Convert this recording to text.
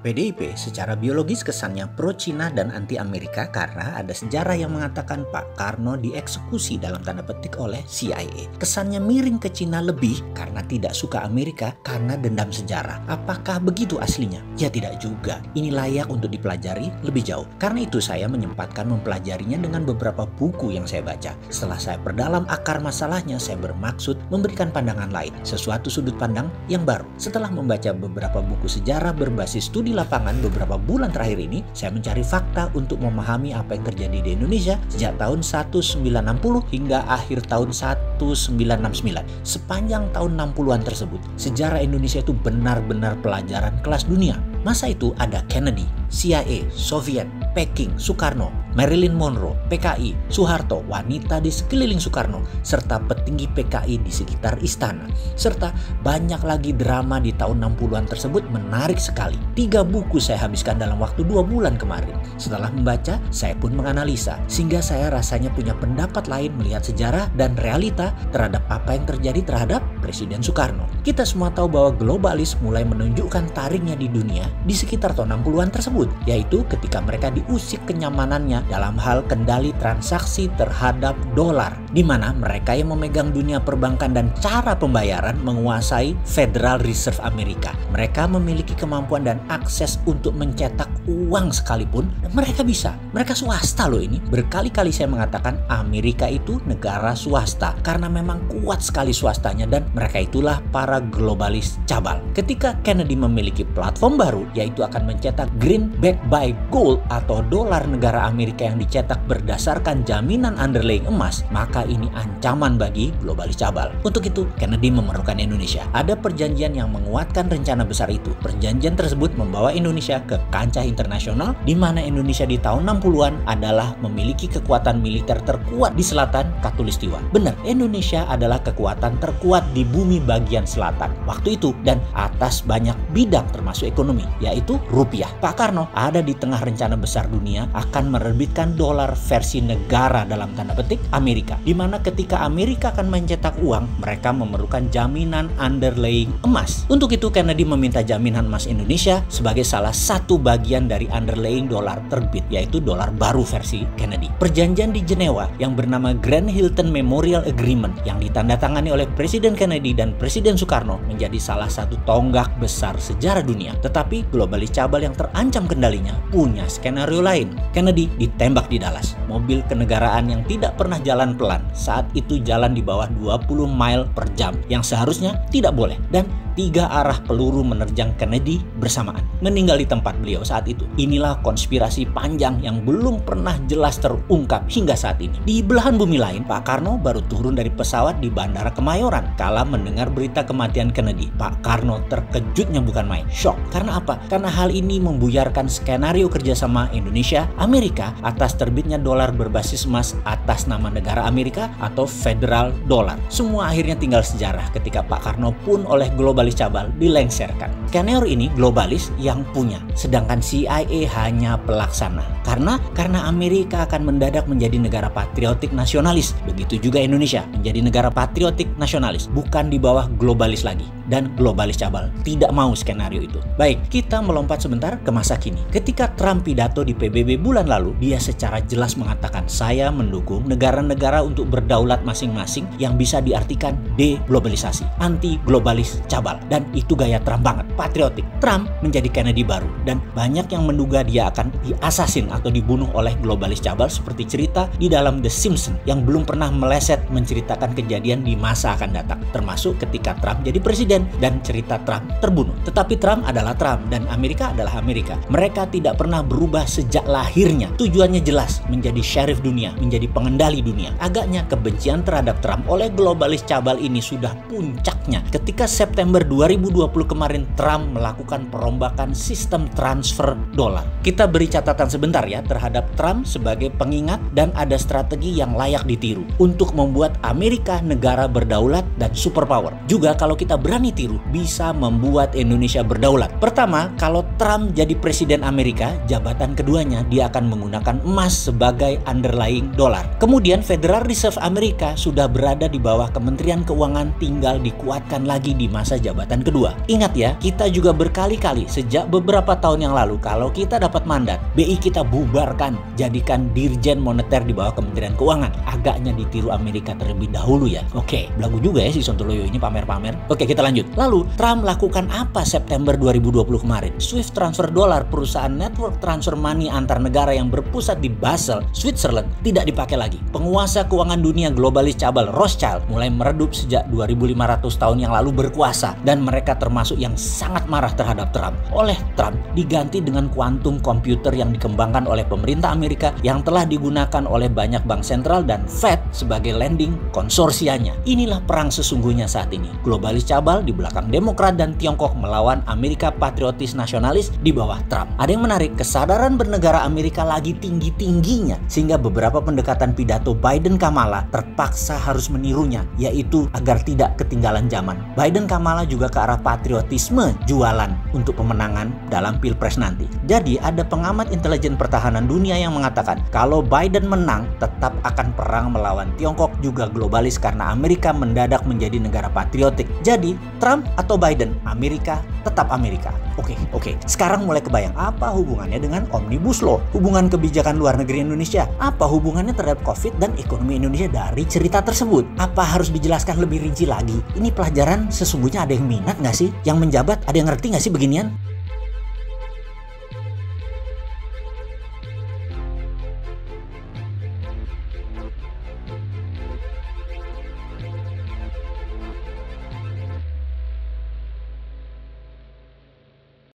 PDIP secara biologis kesannya pro-Cina dan anti-Amerika karena ada sejarah yang mengatakan Pak Karno dieksekusi dalam tanda petik oleh CIA. Kesannya miring ke Cina lebih karena tidak suka Amerika karena dendam sejarah. Apakah begitu aslinya? Ya tidak juga. Ini layak untuk dipelajari lebih jauh. Karena itu saya menyempatkan mempelajarinya dengan beberapa buku yang saya baca. Setelah saya perdalam akar masalahnya, saya bermaksud memberikan pandangan lain, sesuatu sudut pandang yang baru. Setelah membaca beberapa buku sejarah berbasis studi lapangan beberapa bulan terakhir ini, saya mencari fakta untuk memahami apa yang terjadi di Indonesia sejak tahun 1960 hingga akhir tahun 1969. Sepanjang tahun 60-an tersebut, sejarah Indonesia itu benar-benar pelajaran kelas dunia. Masa itu ada Kennedy, CIA, Soviet, Peking, Soekarno, Marilyn Monroe, PKI, Soeharto, wanita di sekeliling Soekarno, serta petinggi PKI di sekitar istana. Serta banyak lagi drama di tahun 60-an tersebut menarik sekali. 3 buku saya habiskan dalam waktu 2 bulan kemarin. Setelah membaca, saya pun menganalisa, sehingga saya rasanya punya pendapat lain melihat sejarah dan realita terhadap apa yang terjadi terhadap Presiden Soekarno. Kita semua tahu bahwa globalis mulai menunjukkan taringnya di dunia di sekitar tahun 60-an tersebut, yaitu ketika mereka diusik kenyamanannya dalam hal kendali transaksi terhadap dolar, di mana mereka yang memegang dunia perbankan dan cara pembayaran menguasai Federal Reserve Amerika. Mereka memiliki kemampuan dan akses untuk mencetak uang sekalipun, dan mereka bisa. Mereka swasta loh ini. Berkali-kali saya mengatakan Amerika itu negara swasta karena memang kuat sekali swastanya, dan mereka itulah para globalis cabal. Ketika Kennedy memiliki platform baru, yaitu akan mencetak greenback by gold atau dolar negara Amerika yang dicetak berdasarkan jaminan underlying emas, maka ini ancaman bagi globalis cabal. Untuk itu, Kennedy memerlukan Indonesia. Ada perjanjian yang menguatkan rencana besar itu. Perjanjian tersebut membawa Indonesia ke kancah internasional, di mana Indonesia di tahun 60-an adalah memiliki kekuatan militer terkuat di selatan Khatulistiwa. Benar, Indonesia adalah kekuatan terkuat di bumi bagian selatan waktu itu dan atas banyak bidang termasuk ekonomi, yaitu rupiah. Pak Karno ada di tengah rencana besar dunia akan menerbitkan dolar versi negara dalam tanda petik Amerika, di mana ketika Amerika akan mencetak uang, mereka memerlukan jaminan underlying emas. Untuk itu Kennedy meminta jaminan emas Indonesia sebagai salah satu bagian dari underlying dolar terbit, yaitu dolar baru versi Kennedy. Perjanjian di Jenewa yang bernama Grand Hilton Memorial Agreement yang ditandatangani oleh Presiden Kennedy dan Presiden Soekarno menjadi salah satu tonggak besar sejarah dunia. Tetapi globalis cabal yang terancam kendalinya punya skenario lain. Kennedy ditembak di Dallas. Mobil kenegaraan yang tidak pernah jalan pelan saat itu jalan di bawah 20 mile per jam yang seharusnya tidak boleh, dan 3 arah peluru menerjang Kennedy bersamaan. Meninggal di tempat beliau saat itu. Inilah konspirasi panjang yang belum pernah jelas terungkap hingga saat ini. Di belahan bumi lain, Pak Karno baru turun dari pesawat di Bandara Kemayoran kala mendengar berita kematian Kennedy. Pak Karno terkejutnya bukan main, shock. Karena apa? Karena hal ini membuyarkan skenario kerjasama Indonesia Amerika atas terbitnya dolar berbasis emas atas nama negara Amerika atau Federal Dollar. Semua akhirnya tinggal sejarah ketika Pak Karno pun oleh globalis cabal dilengserkan. Skenario ini globalis yang punya, sedangkan CIA hanya pelaksana. Karena Amerika akan mendadak menjadi negara patriotik nasionalis. Begitu juga Indonesia menjadi negara patriotik nasionalis, bukan di bawah globalis lagi. Dan globalis cabal tidak mau skenario itu. Baik, kita melompat sebentar ke masa kini. Ketika Trump pidato di PBB bulan lalu, dia secara jelas mengatakan, saya mendukung negara-negara untuk berdaulat masing-masing yang bisa diartikan deglobalisasi, anti globalis cabal. Dan itu gaya Trump banget, patriotik. Trump menjadi Kennedy baru, dan banyak yang menduga dia akan diasasin atau dibunuh oleh globalis cabal seperti cerita di dalam The Simpsons yang belum pernah meleset menceritakan kejadian di masa akan datang, termasuk ketika Trump jadi presiden dan cerita Trump terbunuh. Tetapi Trump adalah Trump dan Amerika adalah Amerika. Mereka tidak pernah berubah sejak lahirnya. Tujuannya jelas, menjadi sheriff dunia, menjadi pengendali dunia. Agaknya kebencian terhadap Trump oleh globalis cabal ini sudah puncaknya ketika September 2020 kemarin Trump melakukan perombakan sistem transfer dolar. Kita beri catatan sebentar ya terhadap Trump sebagai pengingat, dan ada strategi yang layak ditiru untuk membuat Amerika negara berdaulat dan superpower. Juga kalau kita berani berani tiru bisa membuat Indonesia berdaulat. Pertama, kalau Trump jadi presiden Amerika, jabatan keduanya dia akan menggunakan emas sebagai underlying dolar. Kemudian Federal Reserve Amerika sudah berada di bawah Kementerian Keuangan, tinggal dikuatkan lagi di masa jabatan kedua. Ingat ya, kita juga berkali-kali sejak beberapa tahun yang lalu kalau kita dapat mandat, BI kita bubarkan, jadikan Dirjen Moneter di bawah Kementerian Keuangan. Agaknya ditiru Amerika terlebih dahulu ya. Oke, belagu juga ya si Sontoloyo ini pamer-pamer. Oke, kita lanjut. Lalu, Trump lakukan apa September 2020 kemarin? Swift transfer dolar, perusahaan network transfer money antar negara yang berpusat di Basel, Switzerland, tidak dipakai lagi. Penguasa keuangan dunia globalis cabal Rothschild mulai meredup sejak 2500 tahun yang lalu berkuasa, dan mereka termasuk yang sangat marah terhadap Trump. Oleh Trump, diganti dengan kuantum komputer yang dikembangkan oleh pemerintah Amerika yang telah digunakan oleh banyak bank sentral dan Fed sebagai lending konsorsianya. Inilah perang sesungguhnya saat ini. Globalis cabal di belakang Demokrat dan Tiongkok melawan Amerika patriotis nasionalis di bawah Trump. Ada yang menarik, kesadaran bernegara Amerika lagi tinggi-tingginya sehingga beberapa pendekatan pidato Biden-Kamala terpaksa harus menirunya, yaitu agar tidak ketinggalan zaman. Biden-Kamala juga ke arah patriotisme jualan untuk pemenangan dalam Pilpres nanti. Jadi ada pengamat intelijen pertahanan dunia yang mengatakan kalau Biden menang tetap akan perang melawan Tiongkok juga globalis karena Amerika mendadak menjadi negara patriotik. Jadi Trump atau Biden, Amerika tetap Amerika. Oke. Sekarang mulai kebayang apa hubungannya dengan Omnibus Law, hubungan kebijakan luar negeri Indonesia, apa hubungannya terhadap COVID dan ekonomi Indonesia dari cerita tersebut. Apa harus dijelaskan lebih rinci lagi? Ini pelajaran sesungguhnya ada yang minat nggak sih? Yang menjabat ada yang ngerti nggak sih beginian?